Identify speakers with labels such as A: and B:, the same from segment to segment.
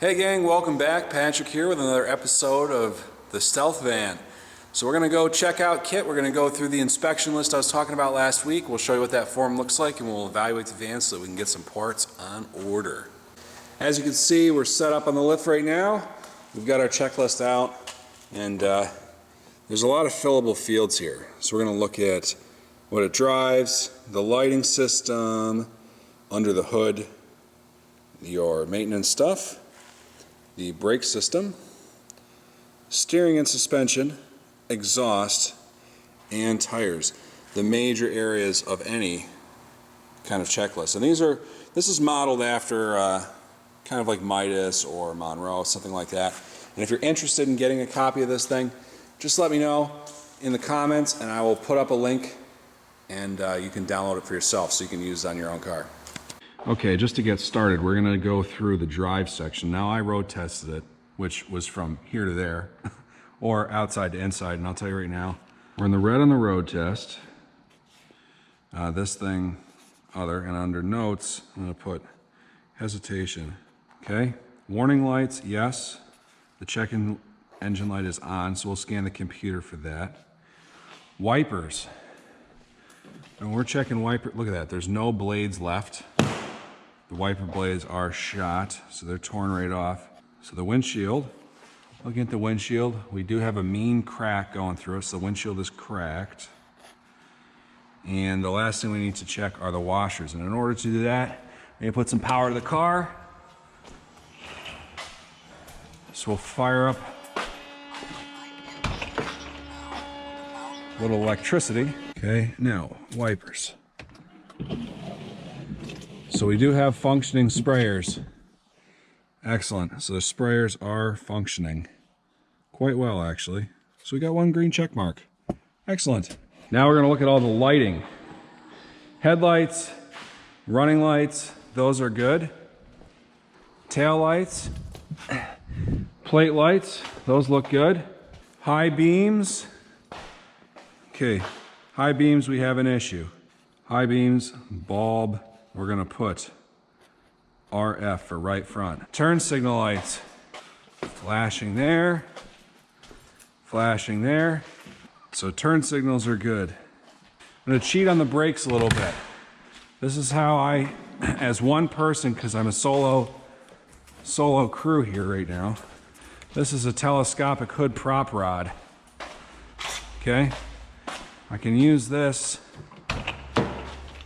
A: Hey gang, welcome back. Patrick here with another episode of the Stealth Van. So we're going to go check out KITT. We're going to go through the inspection list I was talking about last week. We'll show you what that form looks like and we'll evaluate the van so that we can get some parts on order. As you can see, we're set up on the lift right now. We've got our checklist out and there's a lot of fillable fields here. So we're going to look at what it drives, the lighting system, under the hood, your maintenance stuff, the brake system, steering and suspension, exhaust, and tires. The major areas of any kind of checklist. And this is modeled after kind of like Midas or Monroe, something like that. And if you're interested in getting a copy of this thing, just let me know in the comments and I will put up a link and you can download it for yourself so you can use it on your own car. Okay, just to get started, we're going to go through the drive section. Now I road tested it, which was from here to there, or outside to inside, and I'll tell you right now, we're in the red on the road test. This thing, other, and under notes, I'm going to put hesitation. Okay, warning lights, yes. The check-in engine light is on, so we'll scan the computer for that. Wipers. And we're checking wiper, look at that, there's no blades left. The wiper blades are shot, so they're torn right off. So the windshield, looking at the windshield, we do have a mean crack going through it, so the windshield is cracked. And the last thing we need to check are the washers. And in order to do that, we need to put some power to the car. So we'll fire up a little electricity. Okay, now wipers. So we do have functioning sprayers. Excellent. So the sprayers are functioning quite well, actually. So we got one green check mark. Excellent. Now we're going to look at all the lighting. Headlights, running lights, those are good. Tail lights, plate lights, those look good. High beams. Okay, high beams, we have an issue. High beams, bulb. We're going to put RF for right front. Turn signal lights. Flashing there. Flashing there. So turn signals are good. I'm going to cheat on the brakes a little bit. This is how I, as one person, because I'm a solo crew here right now, this is a telescopic hood prop rod. Okay? I can use this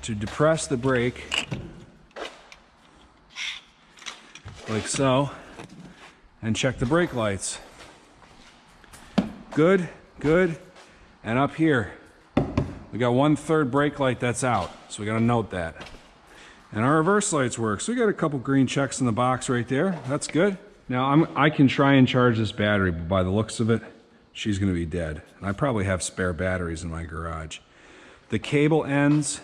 A: to depress the brake like so and check the brake lights. Good, good. And up here we got 1/3 brake light that's out, so we got to note that. And our reverse lights work, so we got a couple green checks in the box right there. That's good. Now I can try and charge this battery, but by the looks of it, she's going to be dead. And I probably have spare batteries in my garage. The cable ends,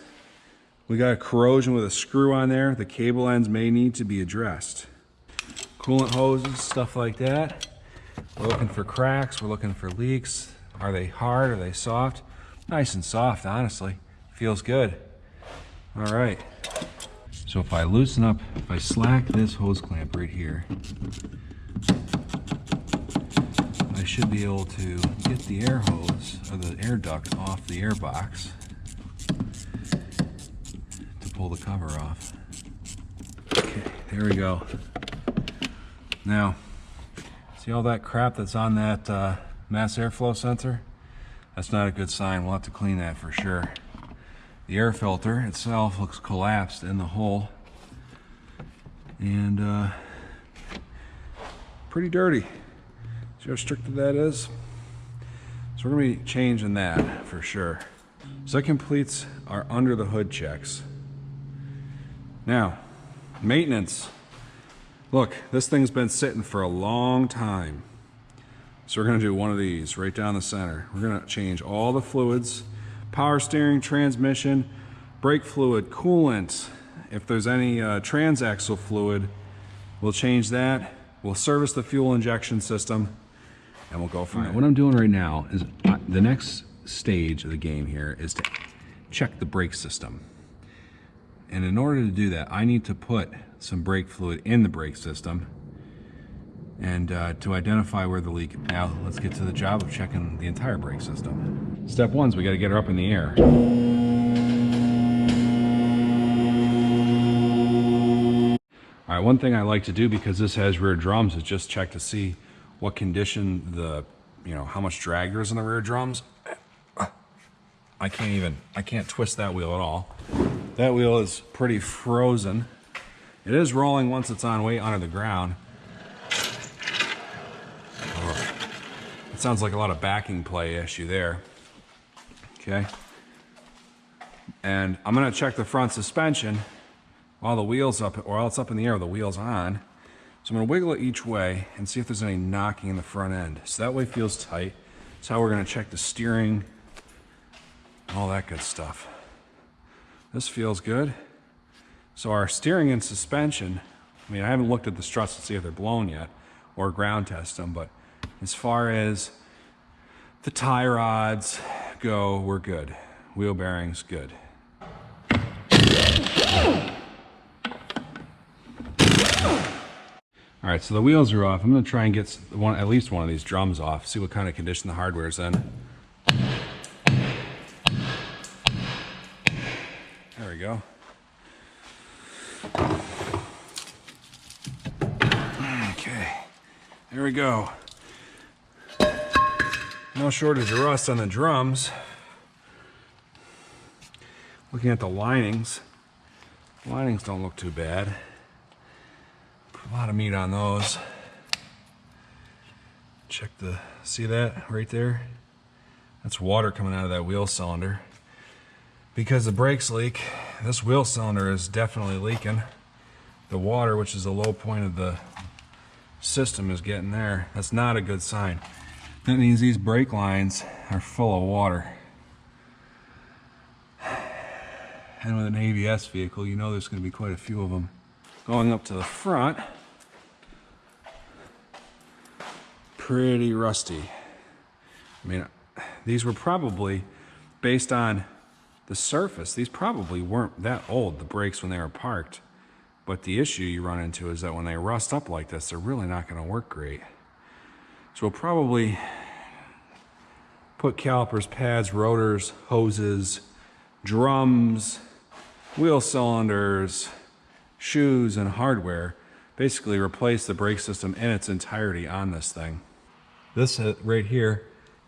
A: we got a corrosion with a screw on there. The cable ends may need to be addressed. Coolant hoses, stuff like that. We're looking for cracks, we're looking for leaks. Are they hard, are they soft? Nice and soft, honestly. Feels good. All right. So if I loosen up, if I slack this hose clamp right here, I should be able to get the air hose, or the air duct off the air box to pull the cover off. Okay, there we go. Now, see all that crap that's on that mass airflow sensor? That's not a good sign. We'll have to clean that for sure. The air filter itself looks collapsed in the hole and pretty dirty. See how restricted that is? So we're going to be changing that for sure. So that completes our under the hood checks. Now, maintenance. Look, this thing's been sitting for a long time. So we're going to do one of these right down the center. We're going to change all the fluids, power steering, transmission, brake fluid, coolant. If there's any transaxle fluid, we'll change that. We'll service the fuel injection system and we'll go from there. What I'm doing right now is the next stage of the game here is to check the brake system. And in order to do that, I need to put some brake fluid in the brake system and to identify where the leak. Now let's get to the job of checking the entire brake system. Step one is we got to get her up in the air. All right, one thing I like to do, because this has rear drums, is just check to see what condition how much drag there is in the rear drums. I can't twist that wheel at all. That wheel is pretty frozen. It is rolling once it's on way under the ground. It sounds like a lot of backing play issue there. Okay. And I'm gonna check the front suspension while the wheel's up, or while it's up in the air, the wheel's on. So I'm gonna wiggle it each way and see if there's any knocking in the front end. So that way it feels tight. That's how we're gonna check the steering, all that good stuff. This feels good. So our steering and suspension, I haven't looked at the struts to see if they're blown yet, or ground test them, but as far as the tie rods go, we're good. Wheel bearings, good. All right, so the wheels are off. I'm gonna try and get at least one of these drums off, see what kind of condition the hardware's in. There we go. Okay, there we go. No shortage of rust on the drums. Looking at the linings don't look too bad. A lot of meat on those. See that right there? That's water coming out of that wheel cylinder. Because the brakes leak, this wheel cylinder is definitely leaking. The water, which is the low point of the system, is getting there. That's not a good sign. That means these brake lines are full of water. And with an ABS vehicle, you know there's going to be quite a few of them. Going up to the front, pretty rusty. These were probably, based on the surface, these probably weren't that old, the brakes, when they were parked. But the issue you run into is that when they rust up like this, they're really not going to work great. So we'll probably put calipers, pads, rotors, hoses, drums, wheel cylinders, shoes, and hardware. Basically replace the brake system in its entirety on this thing. This right here,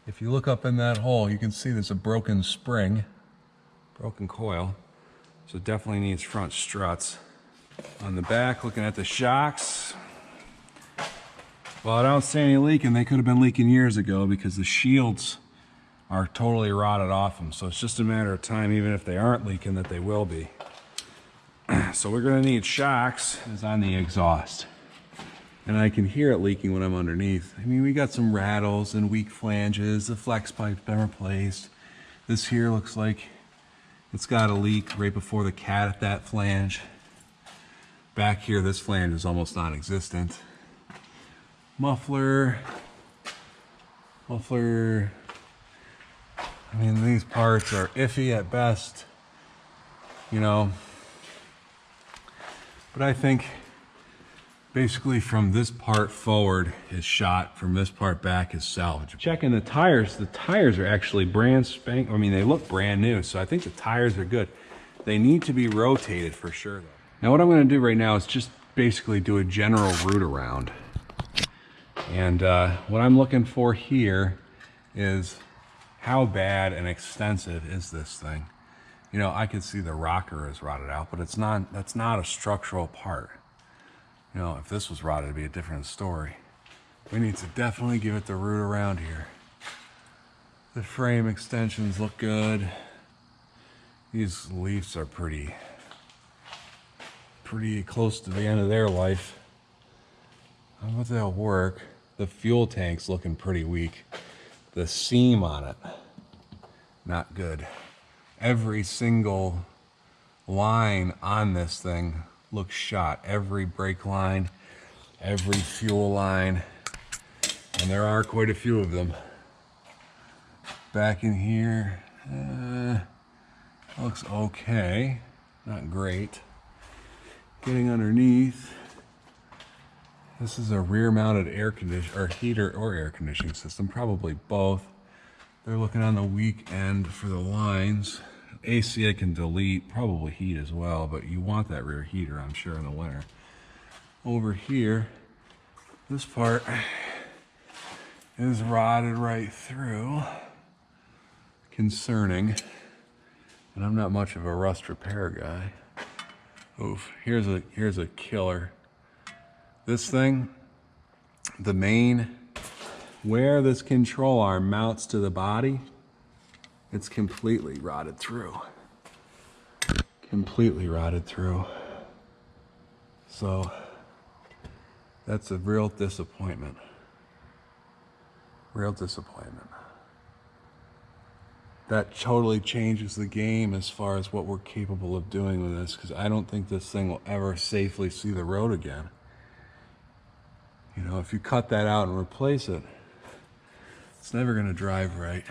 A: if you look up in that hole, you can see there's a broken spring, broken coil. So it definitely needs front struts. On the back, looking at the shocks, well, I don't see any leaking. They could have been leaking years ago because the shields are totally rotted off them. So it's just a matter of time, even if they aren't leaking, that they will be. So we're gonna need shocks is on the exhaust. And I can hear it leaking when I'm underneath. We got some rattles and weak flanges. The flex pipe's been replaced. This here looks like it's got a leak right before the cat at that flange. Back here, this flange is almost non-existent. Muffler. These parts are iffy at best, But I think basically from this part forward is shot, from this part back is salvage. Checking the tires are actually brand spanking. They look brand new, so I think the tires are good. They need to be rotated for sure, though. Now what I'm going to do right now is just basically do a general root around. And what I'm looking for here is how bad and extensive is this thing? I could see the rocker is rotted out, but that's not a structural part. If this was rotted, it'd be a different story. We need to definitely give it the root around here. The frame extensions look good. These leafs are pretty close to the end of their life. I don't know if they'll work. The fuel tank's looking pretty weak. The seam on it, not good. Every single line on this thing looks shot. Every brake line, every fuel line, and there are quite a few of them. Back in here, looks okay, not great. Getting underneath, This is a rear-mounted air conditioner or heater or air conditioning system, probably both. They're looking on the weak end for the lines. AC I can delete, probably heat as well, but you want that rear heater, I'm sure, in the winter. Over here, this part is rotted right through. Concerning. And I'm not much of a rust repair guy. Oof, here's a killer. This thing, the main, where this control arm mounts to the body, it's completely rotted through. Completely rotted through. So that's a real disappointment. Real disappointment. That totally changes the game as far as what we're capable of doing with this, because I don't think this thing will ever safely see the road again. You know, if you cut that out and replace it, it's never going to drive right.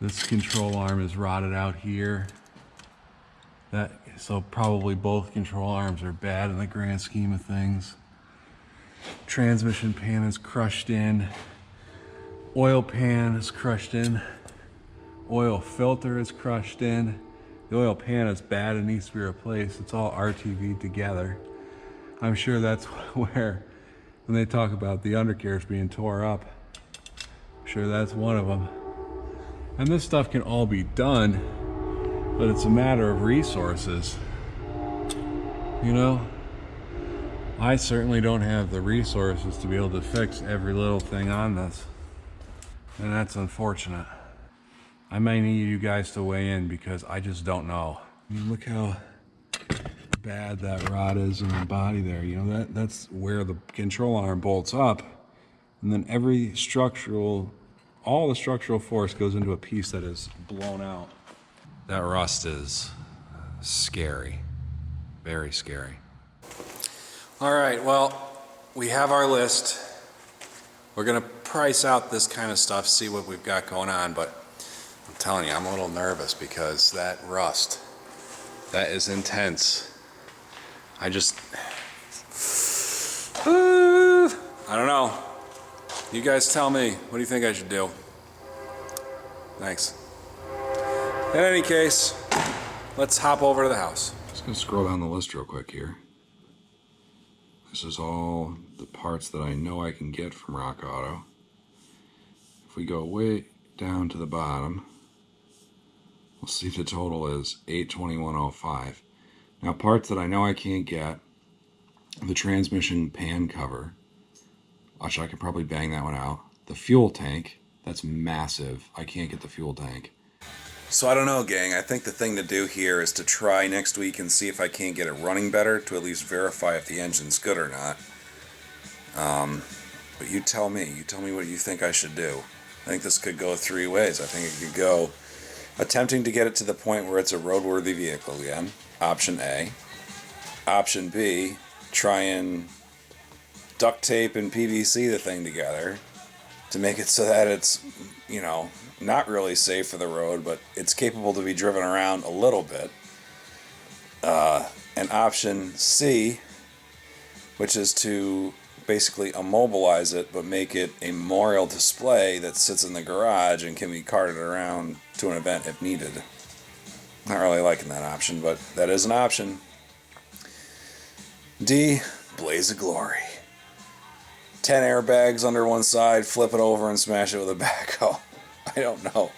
A: This control arm is rotted out here. So probably both control arms are bad in the grand scheme of things. Transmission pan is crushed in. Oil pan is crushed in. Oil filter is crushed in. The oil pan is bad and needs to be replaced. It's all RTV'd together. I'm sure that's where, when they talk about the undercarriage being tore up, I'm sure that's one of them. And this stuff can all be done, but it's a matter of resources. You know? I certainly don't have the resources to be able to fix every little thing on this. And that's unfortunate. I may need you guys to weigh in because I just don't know. I mean, look how bad that rod is in the body there. You know, that's where the control arm bolts up. And then all the structural force goes into a piece that is blown out. That rust is scary. Very scary. All right, well, we have our list. We're gonna price out this kind of stuff, see what we've got going on, but I'm telling you, I'm a little nervous because that rust, that is intense. I don't know. You guys tell me, what do you think I should do? Thanks. In any case, let's hop over to the house. Just gonna scroll down the list real quick here. This is all the parts that I know I can get from Rock Auto. If we go way down to the bottom, we'll see the total is $821.05. Now, parts that I know I can't get, the transmission pan cover, which I could probably bang that one out. The fuel tank, that's massive. I can't get the fuel tank. So I don't know, gang. I think the thing to do here is to try next week and see if I can't get it running better to at least verify if the engine's good or not. But you tell me. You tell me what you think I should do. I think this could go three ways. I think it could go attempting to get it to the point where it's a roadworthy vehicle again. Option A. Option B, try and duct tape and PVC the thing together to make it so that it's, you know, not really safe for the road, but it's capable to be driven around a little bit. And option C, which is to basically immobilize it, but make it a memorial display that sits in the garage and can be carted around to an event if needed. Not really liking that option, but that is an option. D, blaze of glory. 10 airbags under one side, flip it over and smash it with a backhoe. I don't know.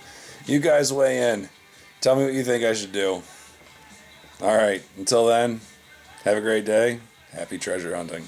A: You guys weigh in. Tell me what you think I should do. Alright, until then, have a great day. Happy treasure hunting.